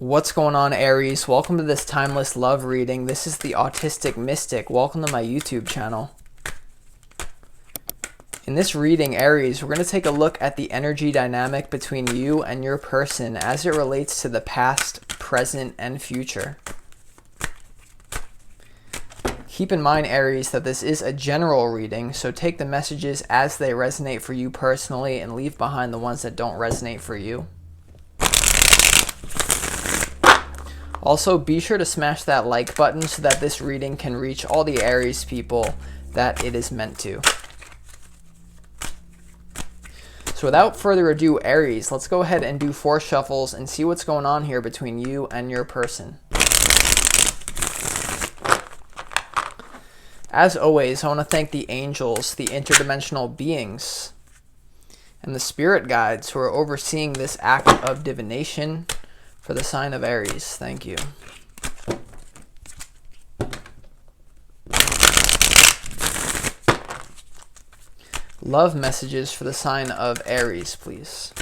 What's going on, Aries? Welcome to this timeless love reading. This is the Autistic Mystic. Welcome to my YouTube channel. In this reading, Aries, we're going to take a look at the energy dynamic between you and your person as it relates to the past, present, and future. Keep in mind, Aries, that this is a general reading, so take the messages as they resonate for you personally and leave behind the ones that don't resonate for you. Also, be sure to smash that like button so that this reading can reach all the Aries people that it is meant to. So without further ado, Aries, let's go ahead and do 4 shuffles and see what's going on here between you and your person. As always, I want to thank the angels, the interdimensional beings, and the spirit guides who are overseeing this act of divination for the sign of Aries. Thank you. Love messages for the sign of Aries, please.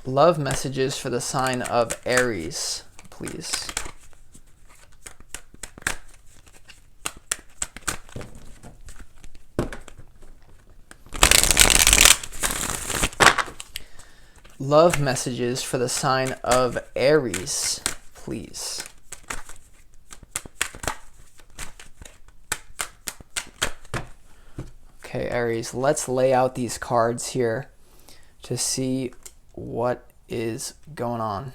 Love messages for the sign of Aries, please. Love messages for the sign of Aries, please. Okay, Aries, let's lay out these cards here to see what is going on.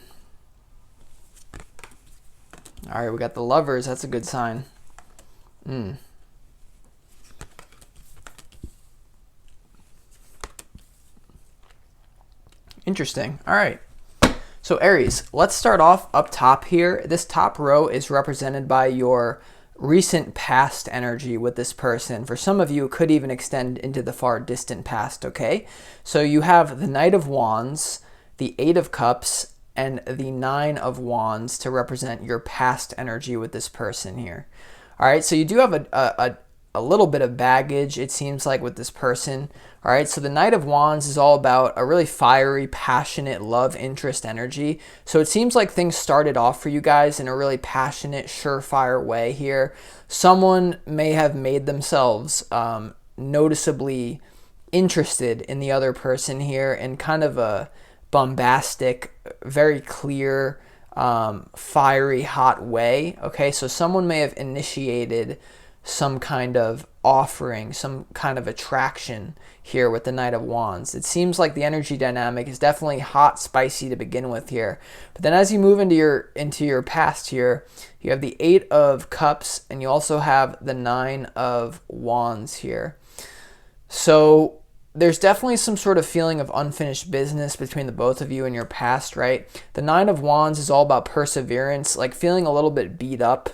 All right, we got the Lovers. That's a good sign. Interesting. All right. So Aries, let's start off up top here. This top row is represented by your recent past energy with this person. For some of you, it could even extend into the far distant past, okay? So you have the Knight of Wands, the 8 of Cups, and the 9 of Wands to represent your past energy with this person here. All right, so you do have a little bit of baggage, it seems like, with this person. All right, so the Knight of Wands is all about a really fiery, passionate love interest energy. So it seems like things started off for you guys in a really passionate, surefire way here. Someone may have made themselves noticeably interested in the other person here in kind of a bombastic, very clear, fiery, hot way. Okay, so someone may have initiated some kind of offering, some kind of attraction here with the Knight of Wands. It seems like the energy dynamic is definitely hot, spicy to begin with here. But then as you move into your past here, you have the 8 of Cups and you also have the 9 of Wands here. So there's definitely some sort of feeling of unfinished business between the both of you in your past, right? The 9 of Wands is all about perseverance, like feeling a little bit beat up.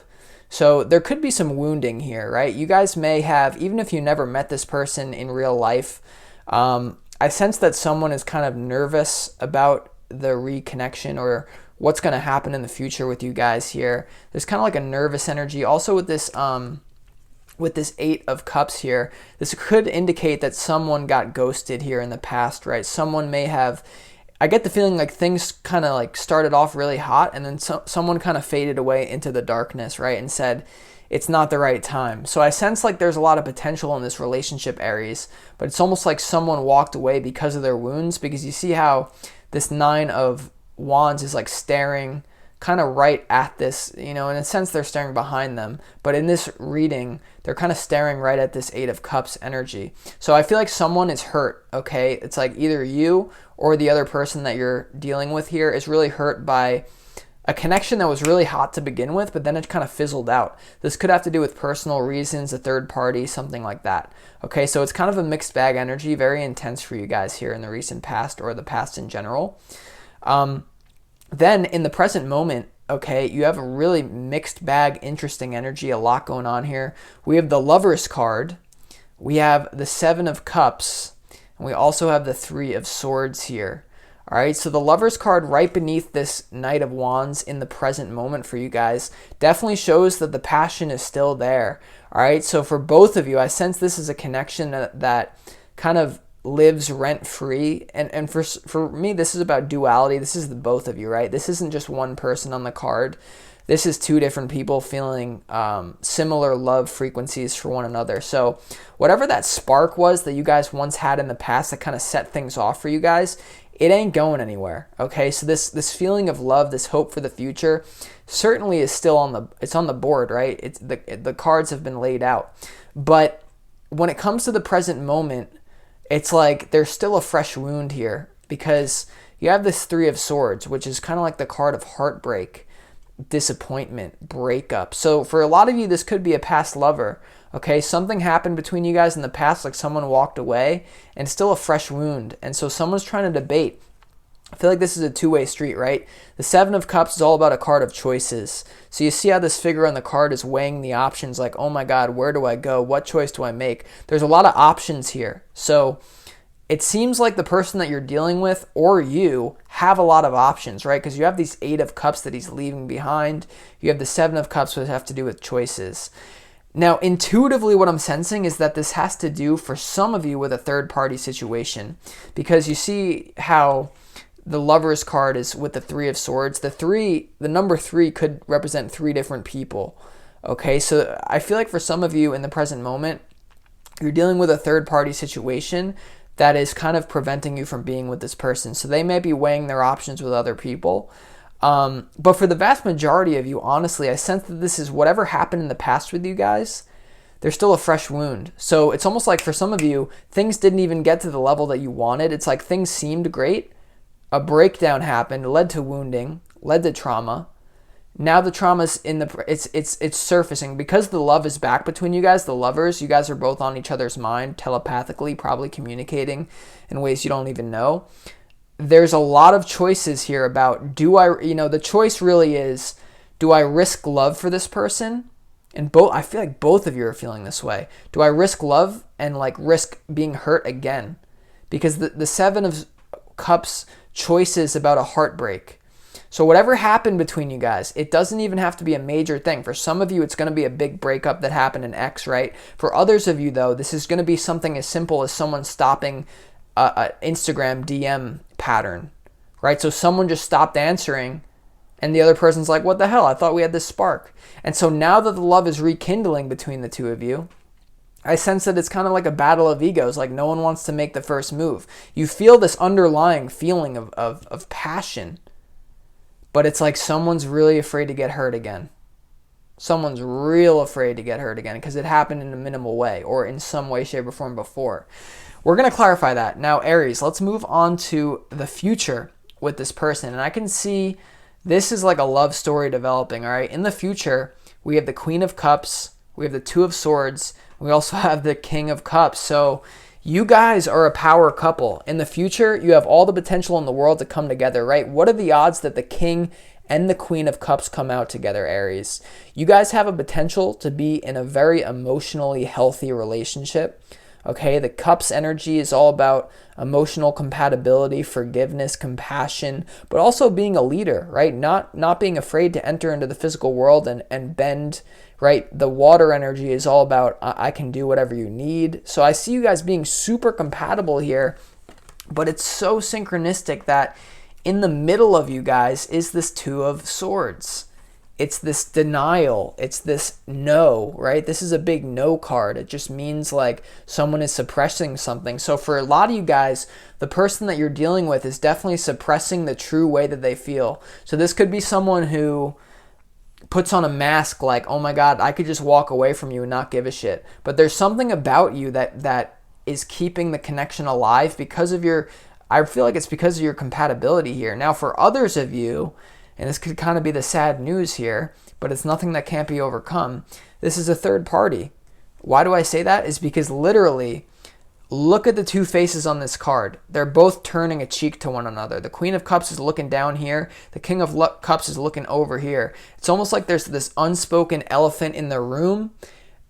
So there could be some wounding here, right? You guys may have, even if you never met this person in real life, I sense that someone is kind of nervous about the reconnection or what's going to happen in the future with you guys here. There's kind of like a nervous energy. Also with this 8 of Cups here, this could indicate that someone got ghosted here in the past, right? Someone may have, I get the feeling like things kind of like started off really hot and then someone kind of faded away into the darkness, right? And said, it's not the right time. So I sense like there's a lot of potential in this relationship, Aries, but it's almost like someone walked away because of their wounds, because you see how this 9 of Wands is like staring kind of right at this, you know, in a sense they're staring behind them, but in this reading they're kind of staring right at this 8 of Cups energy. So I feel like someone is hurt, okay? It's like either you or the other person that you're dealing with here is really hurt by a connection that was really hot to begin with, but then it kind of fizzled out. This could have to do with personal reasons, a third party, something like that. Okay, so it's kind of a mixed bag energy, very intense for you guys here in the recent past or the past in general. Then in the present moment, okay, you have a really mixed bag, interesting energy, a lot going on here. We have the Lovers card, we have the 7 of Cups, and we also have the 3 of Swords here. All right, so the Lovers card right beneath this Knight of Wands in the present moment for you guys definitely shows that the passion is still there. All right, so for both of you, I sense this is a connection that kind of lives rent free. And for me, this is about duality. This is the both of you, right? This isn't just one person on the card. This is two different people feeling similar love frequencies for one another. So whatever that spark was that you guys once had in the past that kind of set things off for you guys, it ain't going anywhere. Okay, so this feeling of love, this hope for the future, certainly is still on the board, right? It's the cards have been laid out, but when it comes to the present moment, it's like there's still a fresh wound here, because you have this Three of Swords, which is kind of like the card of heartbreak, disappointment, breakup. So for a lot of you, this could be a past lover. Okay, something happened between you guys in the past, like someone walked away, and still a fresh wound. And so someone's trying to debate. I feel like this is a two-way street, right? The Seven of Cups is all about a card of choices. So you see how this figure on the card is weighing the options, like, oh my God, where do I go? What choice do I make? There's a lot of options here. So it seems like the person that you're dealing with, or you, have a lot of options, right? Because you have these Eight of Cups that he's leaving behind. You have the Seven of Cups, which have to do with choices. Now, intuitively, what I'm sensing is that this has to do, for some of you, with a third-party situation. Because you see how the Lover's card is with the Three of Swords. The number 3 could represent 3 different people. Okay, so I feel like for some of you in the present moment, you're dealing with a third-party situation that is kind of preventing you from being with this person. So they may be weighing their options with other people. But for the vast majority of you, honestly, I sense that this is whatever happened in the past with you guys, there's still a fresh wound. So it's almost like for some of you, things didn't even get to the level that you wanted. It's like things seemed great. A breakdown happened, led to wounding, led to trauma. Now the trauma's it's surfacing because the love is back between you guys, the lovers. You guys are both on each other's mind, telepathically, probably communicating in ways you don't even know. There's a lot of choices here about the choice really is, do I risk love for this person? And I feel like both of you are feeling this way. Do I risk love and risk being hurt again? Because the Seven of Cups choices about a heartbreak. So whatever happened between you guys, it doesn't even have to be a major thing. For some of you, it's going to be a big breakup that happened in X, right? For others of you, though, this is going to be something as simple as someone stopping an Instagram DM pattern, right? So someone just stopped answering, and the other person's like, what the hell? I thought we had this spark. And so now that the love is rekindling between the two of you, I sense that it's kind of like a battle of egos, like no one wants to make the first move. You feel this underlying feeling of passion, but it's like someone's really afraid to get hurt again. Someone's real afraid to get hurt again because it happened in a minimal way or in some way, shape, or form before. We're going to clarify that. Now, Aries, let's move on to the future with this person. And I can see this is like a love story developing, all right? In the future, we have the Queen of Cups, we have the Two of Swords, we also have the King of Cups. So you guys are a power couple. In the future, you have all the potential in the world to come together, right? What are the odds that the King and the Queen of Cups come out together, Aries? You guys have a potential to be in a very emotionally healthy relationship. Okay, the Cups energy is all about emotional compatibility, forgiveness, compassion, but also being a leader, right? Not being afraid to enter into the physical world and bend, right? The water energy is all about I can do whatever you need. So I see you guys being super compatible here, but it's so synchronistic that in the middle of you guys is this Two of Swords. It's this denial. It's this no, right? This is a big no card. It just means like someone is suppressing something. So for a lot of you guys, the person that you're dealing with is definitely suppressing the true way that they feel. So this could be someone who puts on a mask like, oh my God, I could just walk away from you and not give a shit. But there's something about you that is keeping the connection alive because of I feel like it's because of your compatibility here. Now for others of you, and this could kind of be the sad news here, but it's nothing that can't be overcome. This is a third party. Why do I say that? Is because literally, look at the two faces on this card. They're both turning a cheek to one another. The Queen of Cups is looking down here. The King of Cups is looking over here. It's almost like there's this unspoken elephant in the room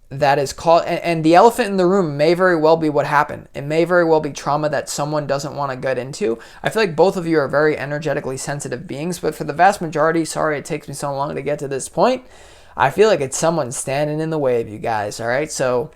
that is called, and the elephant in the room may very well be what happened. It may very well be trauma that someone doesn't want to get into. I feel like both of you are very energetically sensitive beings, but for the vast majority, sorry it takes me so long to get to this point, I feel like it's someone standing in the way of you guys, all right? So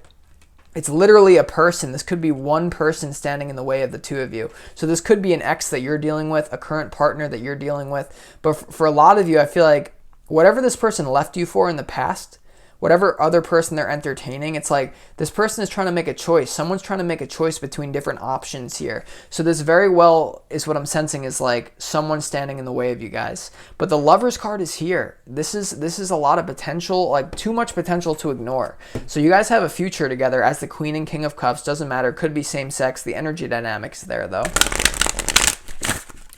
it's literally a person. This could be one person standing in the way of the two of you. So this could be an ex that you're dealing with, a current partner that you're dealing with. But for a lot of you, I feel like whatever this person left you for in the past, whatever other person they're entertaining, it's like this person is trying to make a choice. Someone's trying to make a choice between different options here. So this very well is what I'm sensing is like someone standing in the way of you guys. But the Lovers card is here. This is a lot of potential, like too much potential to ignore. So you guys have a future together as the Queen and King of Cups. Doesn't matter. Could be same sex. The energy dynamics there though.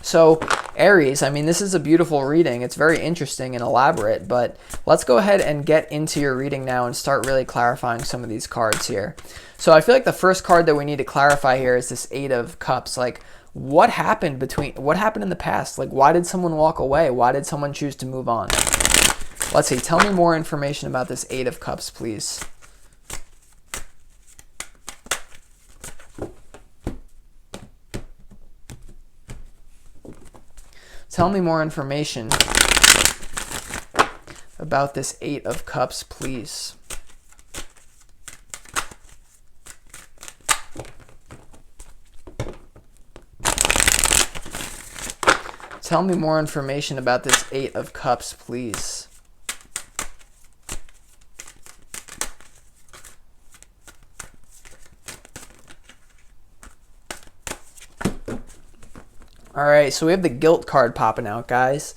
So Aries, I mean, this is a beautiful reading. It's very interesting and elaborate, but let's go ahead and get into your reading now and start really clarifying some of these cards here. So I feel like the first card that we need to clarify here is this Eight of Cups. Like, what happened in the past? Like, why did someone walk away? Why did someone choose to move on? Let's see. Tell me more information about this Eight of Cups, please. Tell me more information about this Eight of Cups, please. Tell me more information about this Eight of Cups, please. All right, so we have the Guilt card popping out, guys.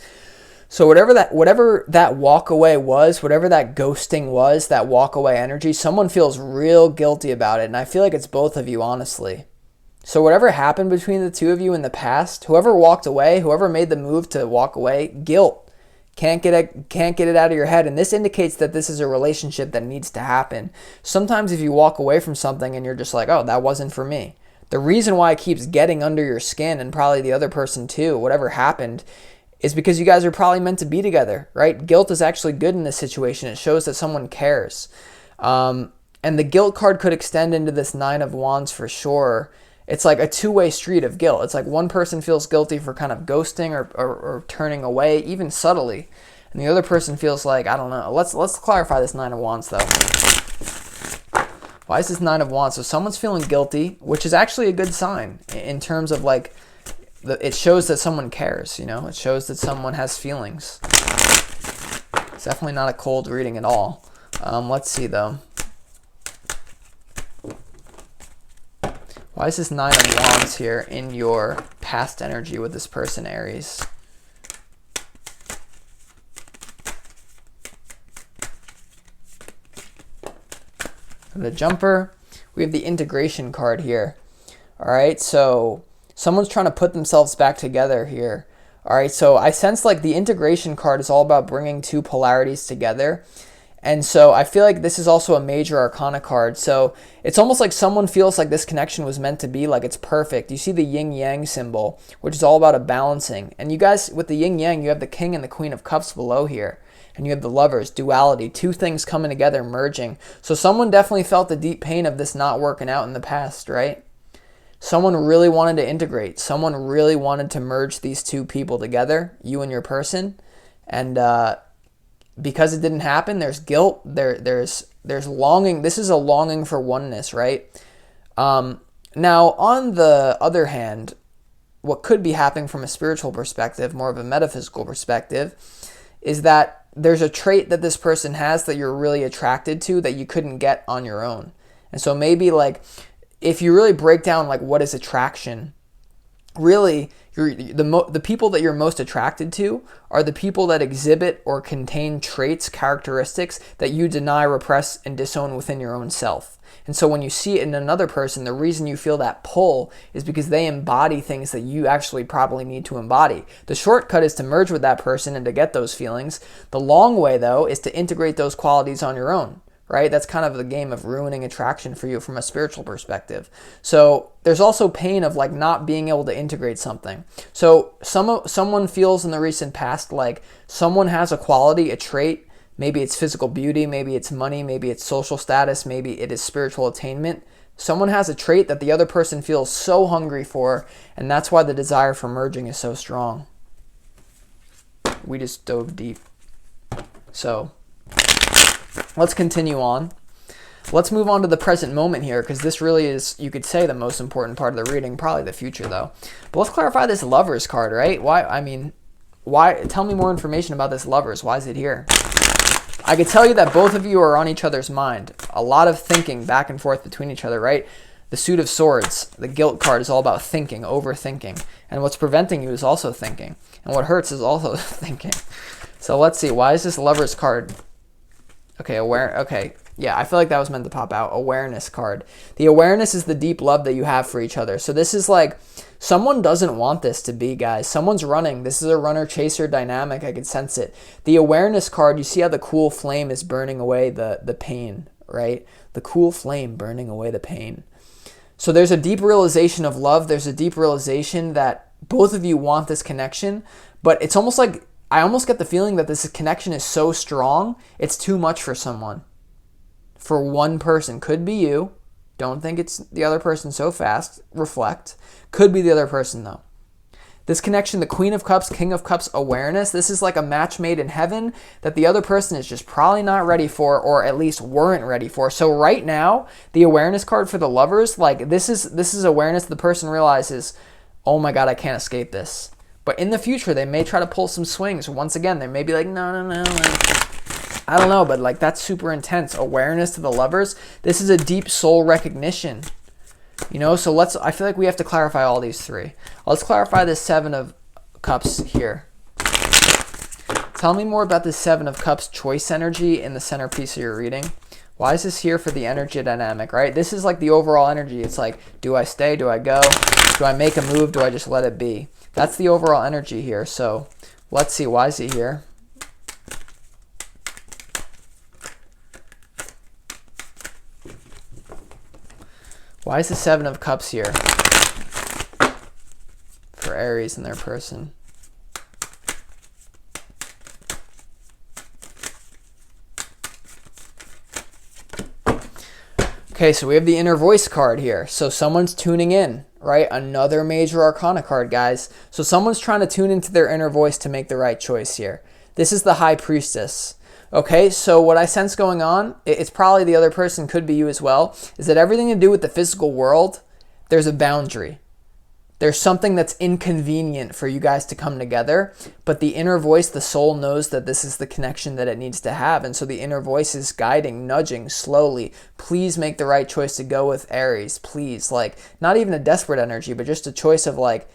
So whatever that walk away was, whatever that ghosting was, that walk away energy, someone feels real guilty about it, and I feel like it's both of you, honestly. So whatever happened between the two of you in the past, whoever walked away, whoever made the move to walk away, guilt. Can't get it out of your head, and this indicates that this is a relationship that needs to happen. Sometimes if you walk away from something and you're just like, oh, that wasn't for me. The reason why it keeps getting under your skin, and probably the other person too, whatever happened, is because you guys are probably meant to be together, right? Guilt is actually good in this situation. It shows that someone cares. And the Guilt card could extend into this Nine of Wands for sure. It's like a two-way street of guilt. It's like one person feels guilty for kind of ghosting or turning away, even subtly. And the other person feels like, I don't know. Let's clarify this Nine of Wands though. Why is this Nine of Wands? So someone's feeling guilty, which is actually a good sign in terms of like, it shows that someone cares, you know? It shows that someone has feelings. It's definitely not a cold reading at all. Let's see though. Why is this Nine of Wands here in your past energy with this person, Aries? The Jumper, we have the Integration card here. All right, so someone's trying to put themselves back together here. All right, so I sense like the Integration card is all about bringing two polarities together. And so I feel like this is also a major arcana card. So it's almost like someone feels like this connection was meant to be, like it's perfect. You see the yin yang symbol, which is all about a balancing. And you guys, with the yin yang, you have the King and the Queen of Cups below here. And you have the Lovers, duality, two things coming together, merging. So someone definitely felt the deep pain of this not working out in the past, right? Someone really wanted to integrate. Someone really wanted to merge these two people together, you and your person. And because it didn't happen, there's guilt, there's longing. This is a longing for oneness, right? Now, on the other hand, what could be happening from a spiritual perspective, more of a metaphysical perspective, is that there's a trait that this person has that you're really attracted to that you couldn't get on your own. And so maybe like, if you really break down like what is attraction, really the people that you're most attracted to are the people that exhibit or contain traits, characteristics that you deny, repress, and disown within your own self. And so when you see it in another person, the reason you feel that pull is because they embody things that you actually probably need to embody. The shortcut is to merge with that person and to get those feelings. The long way, though, is to integrate those qualities on your own, right? That's kind of the game of ruining attraction for you from a spiritual perspective. So there's also pain of like not being able to integrate something. So someone feels in the recent past like someone has a quality, a trait. Maybe it's physical beauty, maybe it's money, maybe it's social status, maybe it is spiritual attainment. Someone has a trait that the other person feels so hungry for, and that's why the desire for merging is so strong. We just dove deep. So Let's continue on. Let's move on to the present moment here, because this really is, you could say, the most important part of the reading, probably the future though. But let's clarify this Lovers card, right? Why? Tell me more information about this Lovers. Why is it here? I could tell you that both of you are on each other's mind. A lot of thinking back and forth between each other, right? The Suit of Swords, the Guilt card, is all about thinking, overthinking. And what's preventing you is also thinking. And what hurts is also thinking. So let's see. Why is this Lovers card? Okay, yeah, I feel like that was meant to pop out. Awareness card. The awareness is the deep love that you have for each other. So this is like, someone doesn't want this to be, guys. Someone's running. This is a runner-chaser dynamic. I can sense it. The awareness card, you see how the cool flame is burning away the pain, right? The cool flame burning away the pain. So there's a deep realization of love. There's a deep realization that both of you want this connection, but it's almost like, I almost get the feeling that this connection is so strong, it's too much for someone. For one person. Could be you. Don't think it's the other person so fast. Reflect. Could be the other person though. This connection, the Queen of Cups, King of Cups awareness, this is like a match made in heaven that the other person is just probably not ready for, or at least weren't ready for. So right now, the awareness card for the Lovers, like this is awareness. The person realizes, oh my God, I can't escape this. But in the future, they may try to pull some swings. Once again, they may be like, no. I don't know, but like that's super intense. Awareness to the Lovers. This is a deep soul recognition. You know, so I feel like we have to clarify all these three. Let's clarify this Seven of Cups here. Tell me more about this Seven of Cups choice energy in the centerpiece of your reading. Why is this here for the energy dynamic, right? This is like the overall energy. It's like, do I stay? Do I go? Do I make a move? Do I just let it be? That's the overall energy here. So let's see. Why is he here? Why is the Seven of Cups here for Aries and their person? Okay, so we have the Inner Voice card here. So someone's tuning in, right? Another major arcana card, guys. So someone's trying to tune into their inner voice to make the right choice here. This is the High Priestess. Okay, so what I sense going on, it's probably the other person, could be you as well, is that everything to do with the physical world, there's a boundary. There's something that's inconvenient for you guys to come together, but the inner voice, the soul, knows that this is the connection that it needs to have, and so the inner voice is guiding, nudging slowly. Please make the right choice to go with Aries, please. Like, not even a desperate energy, but just a choice of like,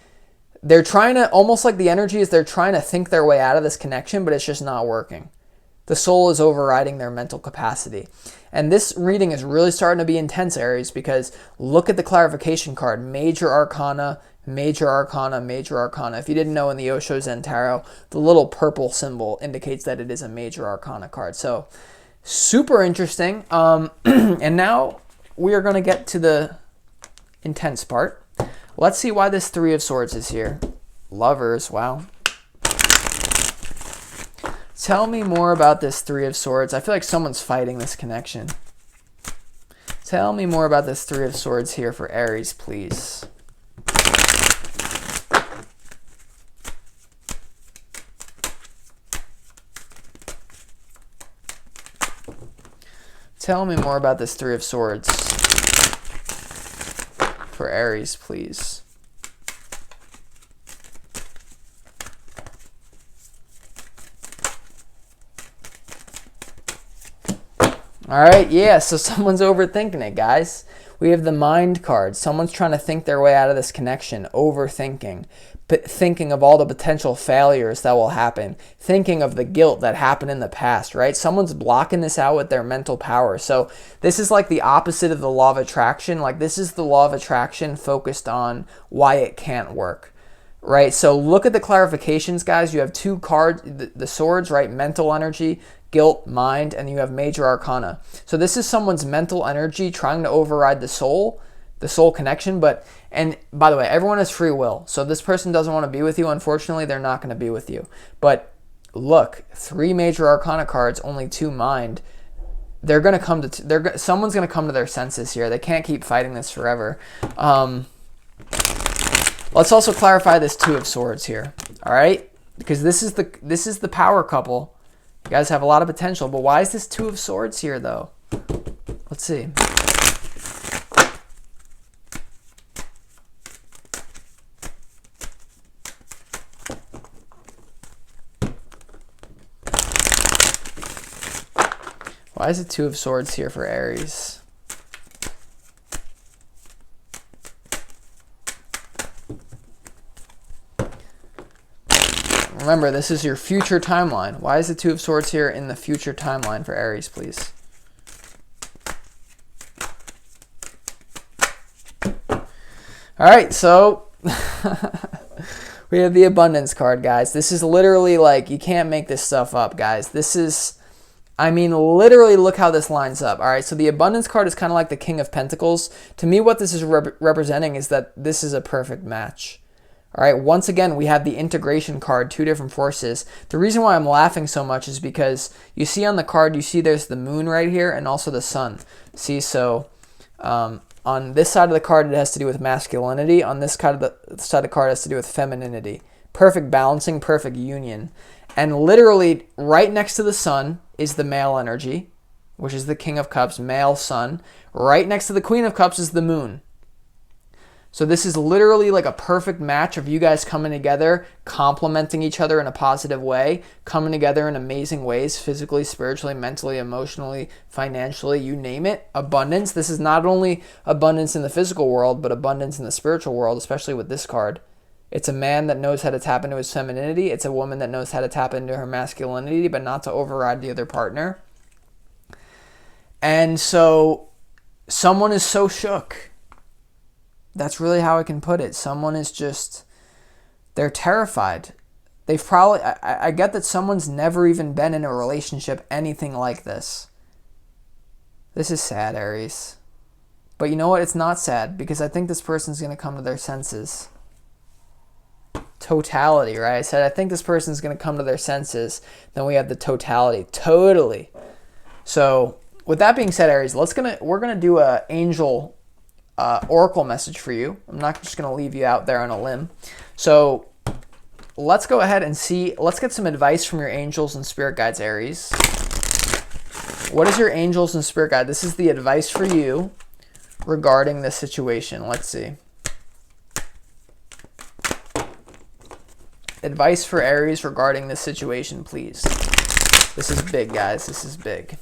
they're trying to, almost like the energy is they're trying to think their way out of this connection, but it's just not working. The soul is overriding their mental capacity. And this reading is really starting to be intense, Aries, because look at the clarification card. Major Arcana, Major Arcana, Major Arcana. If you didn't know, in the Osho Zen Tarot, the little purple symbol indicates that it is a Major Arcana card. So super interesting. And now we are going to get to the intense part. Let's see why this Three of Swords is here. Lovers, wow. Tell me more about this Three of Swords. I feel like someone's fighting this connection. Tell me more about this Three of Swords here for Aries, please. Tell me more about this Three of Swords for Aries, please. All right, yeah, so someone's overthinking it, guys. We have the Mind card. Someone's trying to think their way out of this connection, overthinking, thinking of all the potential failures that will happen, thinking of the guilt that happened in the past, right? Someone's blocking this out with their mental power. So this is like the opposite of the law of attraction. Like, this is the law of attraction focused on why it can't work, right? So look at the clarifications, guys. You have two cards, the swords, right? Mental energy, guilt, mind, and you have Major Arcana. So this is someone's mental energy trying to override the soul connection. And by the way, everyone has free will. So if this person doesn't want to be with you, unfortunately, they're not going to be with you. But look, 3 Major Arcana cards, only 2 mind. They're going to come to, someone's going to come to their senses here. They can't keep fighting this forever. Let's also clarify this Two of Swords here. All right? Because this is the power couple. You guys have a lot of potential, but why is this Two of Swords here, though? Let's see. Why is it Two of Swords here for Aries? Remember, this is your future timeline. Why is the Two of Swords here in the future timeline for Aries, please? All right, so we have the Abundance card, guys. This is literally like, you can't make this stuff up, guys. This is... I mean, literally, look how this lines up. All right, so the Abundance card is kind of like the King of Pentacles. To me, what this is representing is that this is a perfect match. All right, once again, we have the Integration card, two different forces. The reason why I'm laughing so much is because you see on the card, you see there's the moon right here and also the sun. See, so on this side of the card, it has to do with masculinity. On this side of the card, it has to do with femininity. Perfect balancing, perfect union. And literally, right next to the sun is the male energy, which is the King of Cups, male sun. Right next to the Queen of Cups is the moon. So this is literally like a perfect match of you guys coming together, complementing each other in a positive way, coming together in amazing ways, physically, spiritually, mentally, emotionally, financially, you name it. Abundance. This is not only abundance in the physical world, but abundance in the spiritual world, especially with this card. It's a man that knows how to tap into his femininity. It's a woman that knows how to tap into her masculinity, but not to override the other partner. And so someone is so shook. That's really how I can put it. Someone is just, they're terrified. They've probably, I get that someone's never even been in a relationship, anything like this. This is sad, Aries. But you know what? It's not sad, because I think this person's going to come to their senses. Totality, right? I said I think this person's going to come to their senses. Then we have the totality. Totally. So with that being said, Aries, we're gonna do a angel oracle message for you. I'm not just gonna leave you out there on a limb. So let's go ahead and see. Let's get some advice from your angels and spirit guides, Aries. What is your angels and spirit guide? This is the advice for you regarding this situation. Let's see. Advice for Aries regarding this situation, please. This is big, guys. This is big.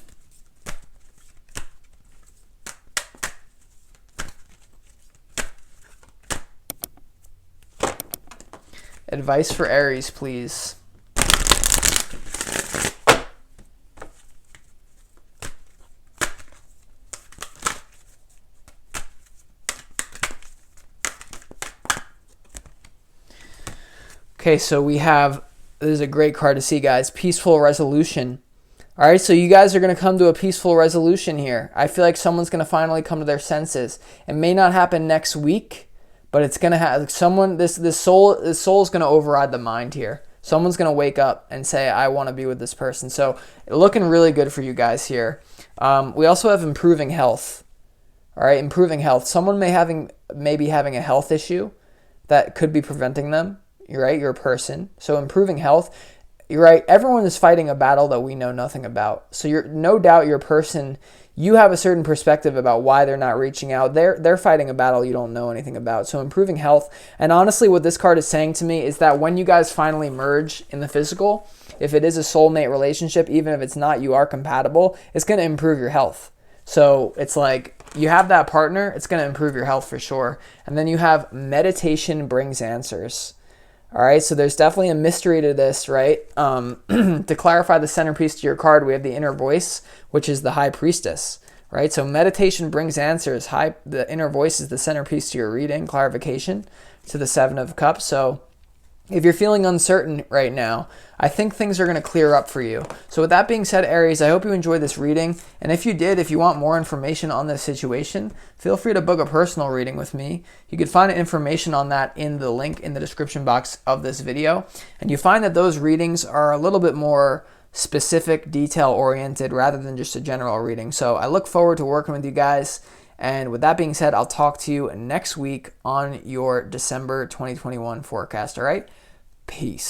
Advice for Aries, please. Okay, so we have, this is a great card to see, guys, peaceful resolution. All right, so you guys are going to come to a peaceful resolution here. I feel like someone's going to finally come to their senses. It may not happen next week, but it's going to have someone, this soul is going to override the mind here. Someone's going to wake up and say, I want to be with this person. So looking really good for you guys here. We also have improving health. All right, improving health. Someone may be having a health issue that could be preventing them. You're right, you're a person. So improving health, you're right, everyone is fighting a battle that we know nothing about. So you're no doubt you're a person, you have a certain perspective about why they're not reaching out. They're fighting a battle you don't know anything about. So improving health. And honestly, what this card is saying to me is that when you guys finally merge in the physical, if it is a soulmate relationship, even if it's not, you are compatible, it's going to improve your health. So it's like you have that partner, it's going to improve your health for sure. And then you have meditation brings answers. All right, so there's definitely a mystery to this, right? To clarify the centerpiece to your card, we have the inner voice, which is the high priestess, right? So meditation brings answers. The inner voice is the centerpiece to your reading, clarification to the Seven of Cups. So if you're feeling uncertain right now, I think things are going to clear up for you. So with that being said, Aries, I hope you enjoyed this reading. And if you did, if you want more information on this situation, feel free to book a personal reading with me. You can find information on that in the link in the description box of this video. And you find that those readings are a little bit more specific, detail-oriented, rather than just a general reading. So I look forward to working with you guys. And with that being said, I'll talk to you next week on your December 2021 forecast, all right? Peace.